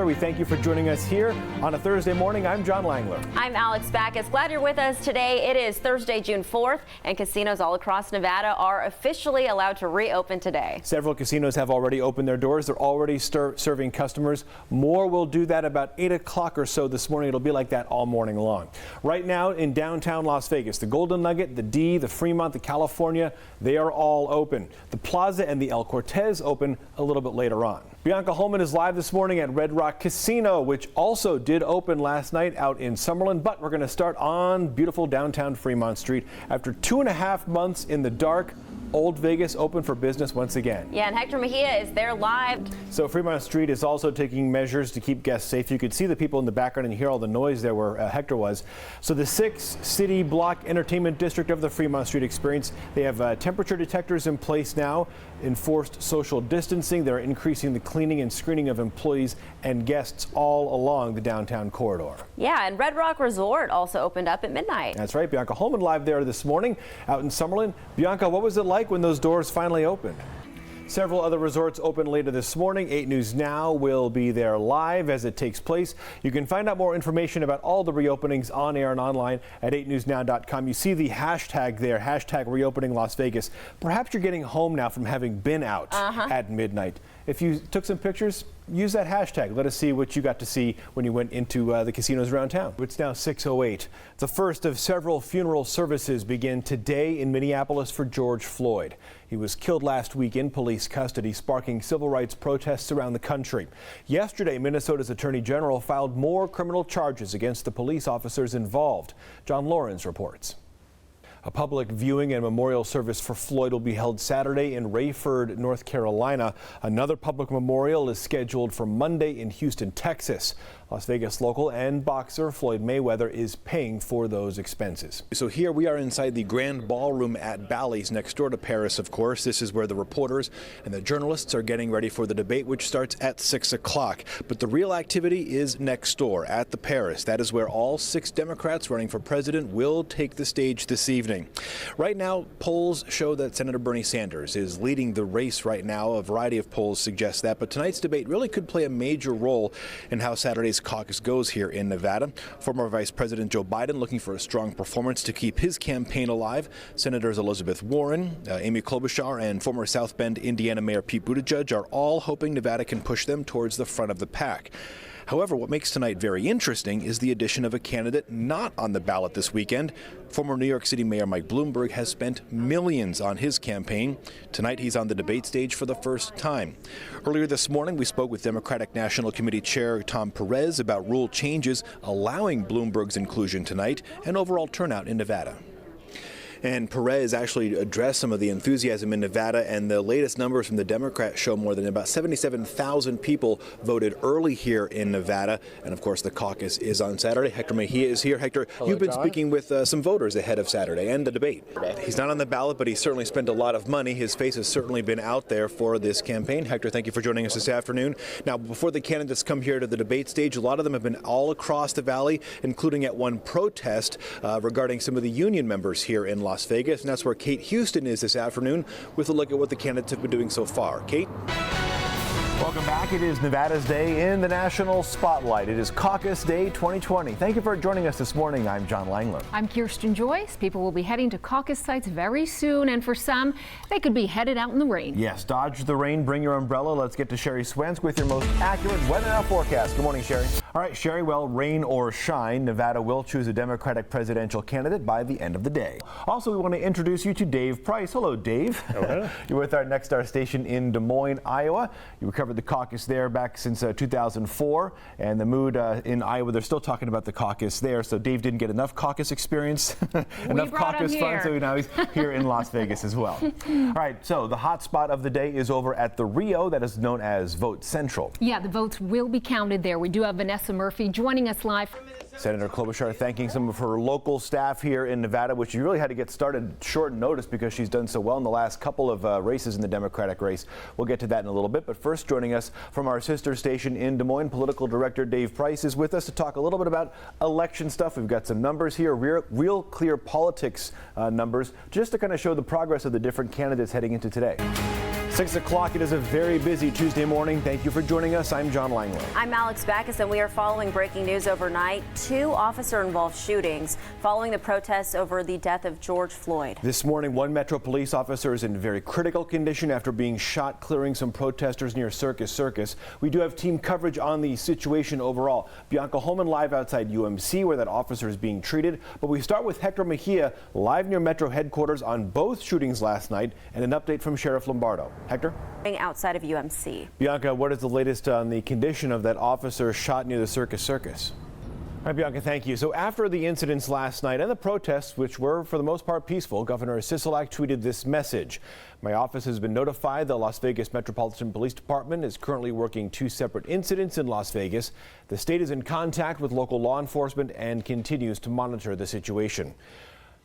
We thank you for joining us here on a Thursday morning. I'm John Langler. I'm Alex Backus. Glad you're with us today. It is Thursday, June 4th, and casinos all across Nevada are officially allowed to reopen today. Several casinos have already opened their doors. They're already serving customers. More will do that about 8 o'clock or so this morning. It'll be like that all morning long. Right now in downtown Las Vegas, the Golden Nugget, the D, the Fremont, the California, they are all open. The Plaza and the El Cortez open a little bit later on. Bianca Holman is live this morning at Red Rock Casino, which also did open last night out in Summerlin, but we're going to start on beautiful downtown Fremont Street. After 2.5 months in the dark, Old Vegas open for business once again. Yeah, and Hector Mejia is there live. So Fremont Street is also taking measures to keep guests safe. You could see the people in the background and hear all the noise there where Hector was. So the 6 city block entertainment district of the Fremont Street Experience, they have temperature detectors in place now, enforced social distancing. They're increasing the cleaning and screening of employees and guests all along the downtown corridor. Yeah, and Red Rock Resort also opened up at midnight. That's right. Bianca Holman live there this morning out in Summerlin. Bianca, what was it like when those doors finally opened? Several other resorts open later this morning. 8 News Now will be there live as it takes place. You can find out more information about all the reopenings on air and online at 8newsnow.com. You see the hashtag there, hashtag reopening Las Vegas. Perhaps you're getting home now from having been out at midnight. If you took some pictures, use that hashtag. Let us see what you got to see when you went into the casinos around town. It's now 6:08. The first of several funeral services begin today in Minneapolis for George Floyd. He was killed last week in police custody, sparking civil rights protests around the country. Yesterday, Minnesota's Attorney General filed more criminal charges against the police officers involved. John Lawrence reports. A public viewing and memorial service for Floyd will be held Saturday in Rayford, North Carolina. Another public memorial is scheduled for Monday in Houston, Texas. Las Vegas local and boxer Floyd Mayweather is paying for those expenses. So here we are inside the Grand Ballroom at Bally's, next door to Paris, of course. This is where the reporters and the journalists are getting ready for the debate, which starts at 6 o'clock. But the real activity is next door at the Paris. That is where all 6 Democrats running for president will take the stage this evening. Right now, polls show that Senator Bernie Sanders is leading the race right now. A variety of polls suggest that. But tonight's debate really could play a major role in how Saturday's caucus goes here in Nevada. Former Vice President Joe Biden looking for a strong performance to keep his campaign alive. Senators Elizabeth Warren, Amy Klobuchar, and former South Bend, Indiana Mayor Pete Buttigieg are all hoping Nevada can push them towards the front of the pack. However, what makes tonight very interesting is the addition of a candidate not on the ballot this weekend. Former New York City Mayor Mike Bloomberg has spent millions on his campaign. Tonight, he's on the debate stage for the first time. Earlier this morning, we spoke with Democratic National Committee Chair Tom Perez about rule changes allowing Bloomberg's inclusion tonight and overall turnout in Nevada. And Perez actually addressed some of the enthusiasm in Nevada, and the latest numbers from the Democrats show more than about 77,000 people voted early here in Nevada. And of course, the caucus is on Saturday. Hector Mejia is here. Hector, hello, you've been speaking with some voters ahead of Saturday and the debate. He's not on the ballot, but he certainly spent a lot of money. His face has certainly been out there for this campaign. Hector, thank you for joining us this afternoon. Now, before the candidates come here to the debate stage, a lot of them have been all across the valley, including at one protest regarding some of the union members here in Las Vegas, and that's where Kate Houston is this afternoon with a look at what the candidates have been doing so far. Kate? Welcome back. It is Nevada's Day in the National Spotlight. It is Caucus Day 2020. Thank you for joining us this morning. I'm John Langler. I'm Kirsten Joyce. People will be heading to caucus sites very soon, and for some, they could be headed out in the rain. Yes, dodge the rain, bring your umbrella. Let's get to Sherry Swensk with your most accurate weather now forecast. Good morning, Sherry. All right, Sherry, well, rain or shine, Nevada will choose a Democratic presidential candidate by the end of the day. Also, we want to introduce you to Dave Price. Hello, Dave. Hello. You're with our Next Star station in Des Moines, Iowa. You covered the caucus there back since 2004, and the mood in Iowa, they're still talking about the caucus there, so Dave didn't get enough caucus experience, enough caucus fun, so now he's here in Las Vegas as well. All right, so the hot spot of the day is over at the Rio, that is known as Vote Central. Yeah, the votes will be counted there. We do have Vanessa Murphy joining us live. Senator Klobuchar thanking some of her local staff here in Nevada, which she really had to get started short notice because she's done so well in the last couple of races in the Democratic race. We'll get to that in a little bit. But first, joining us from our sister station in Des Moines, political director Dave Price is with us to talk a little bit about election stuff. We've got some numbers here, real clear politics numbers, just to kind of show the progress of the different candidates heading into today. 6 o'clock, it is a very busy Tuesday morning. Thank you for joining us. I'm John Langler. I'm Alex Backus, and we are following breaking news overnight. 2 officer-involved shootings following the protests over the death of George Floyd. This morning, 1 Metro police officer is in very critical condition after being shot clearing some protesters near Circus. We do have team coverage on the situation overall. Bianca Holman live outside UMC where that officer is being treated. But we start with Hector Mejia live near Metro headquarters on both shootings last night and an update from Sheriff Lombardo. Hector? Outside of UMC. Bianca, what is the latest on the condition of that officer shot near the Circus? All right, Bianca, thank you. So after the incidents last night and the protests, which were for the most part peaceful, Governor Sisolak tweeted this message. My office has been notified the Las Vegas Metropolitan Police Department is currently working 2 separate incidents in Las Vegas. The state is in contact with local law enforcement and continues to monitor the situation.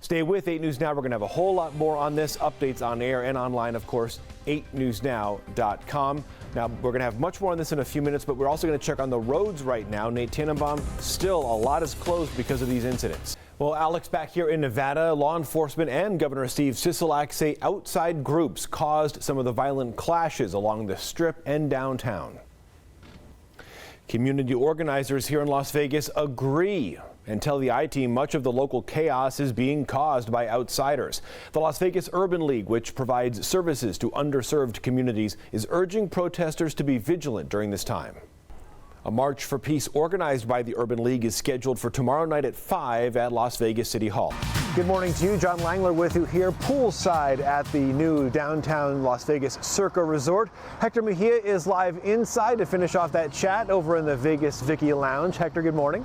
Stay with 8 News Now. We're going to have a whole lot more on this. Updates on air and online, of course, 8newsnow.com. Now, we're going to have much more on this in a few minutes, but we're also going to check on the roads right now. Nate Tannenbaum, still a lot is closed because of these incidents. Well, Alex, back here in Nevada, law enforcement and Governor Steve Sisolak say outside groups caused some of the violent clashes along the Strip and downtown. Community organizers here in Las Vegas agree and tell the I-Team much of the local chaos is being caused by outsiders. The Las Vegas Urban League, which provides services to underserved communities, is urging protesters to be vigilant during this time. A March for Peace organized by the Urban League is scheduled for tomorrow night at 5 at Las Vegas City Hall. Good morning to you. John Langler with you here poolside at the new downtown Las Vegas Circa Resort. Hector Mejia is live inside to finish off that chat over in the Vegas Vicky Lounge. Hector, good morning.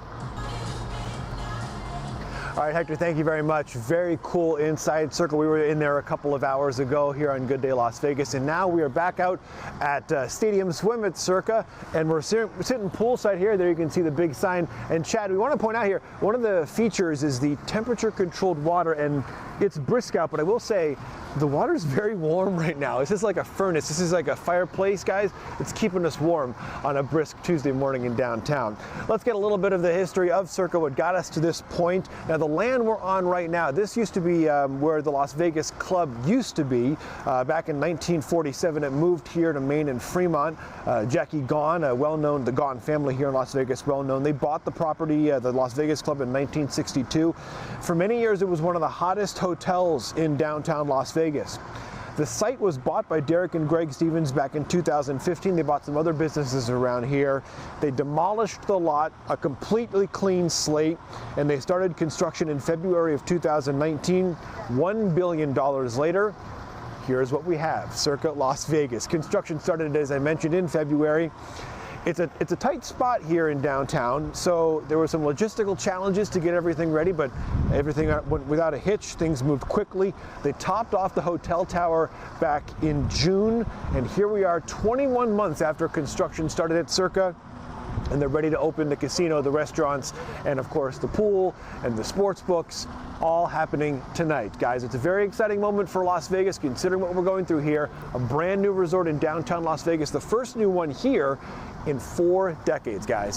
All right, Hector, thank you very much. Very cool inside Circa. We were in there a couple of hours ago here on Good Day Las Vegas, and now we are back out at Stadium Swim at Circa, and we're sitting poolside here. There you can see the big sign. And Chad, we want to point out here, one of the features is the temperature-controlled water, and it's brisk out, but I will say the water's very warm right now. This is like a furnace. This is like a fireplace, guys. It's keeping us warm on a brisk Tuesday morning in downtown. Let's get a little bit of the history of Circa, what got us to this point. Now, the land we're on right now, this used to be where the Las Vegas Club used to be. Back in 1947, it moved here to Maine and Fremont. Jackie Gaughan, well-known, the Gaughan family here in Las Vegas, well-known. They bought the property, the Las Vegas Club, in 1962. For many years, it was one of the hottest hotels in downtown Las Vegas. The site was bought by Derek and Greg Stevens back in 2015. They bought some other businesses around here. They demolished the lot, a completely clean slate, and they started construction in February of 2019. $1 billion later, here's what we have, Circa Las Vegas. Construction started, as I mentioned, in February. It's a tight spot here in downtown, so there were some logistical challenges to get everything ready, but everything went without a hitch. Things moved quickly. They topped off the hotel tower back in June, and here we are 21 months after construction started at Circa, and they're ready to open the casino, the restaurants, and of course the pool and the sports books, all happening tonight. Guys, it's a very exciting moment for Las Vegas considering what we're going through here. A brand new resort in downtown Las Vegas, the first new one here in 4 decades, guys.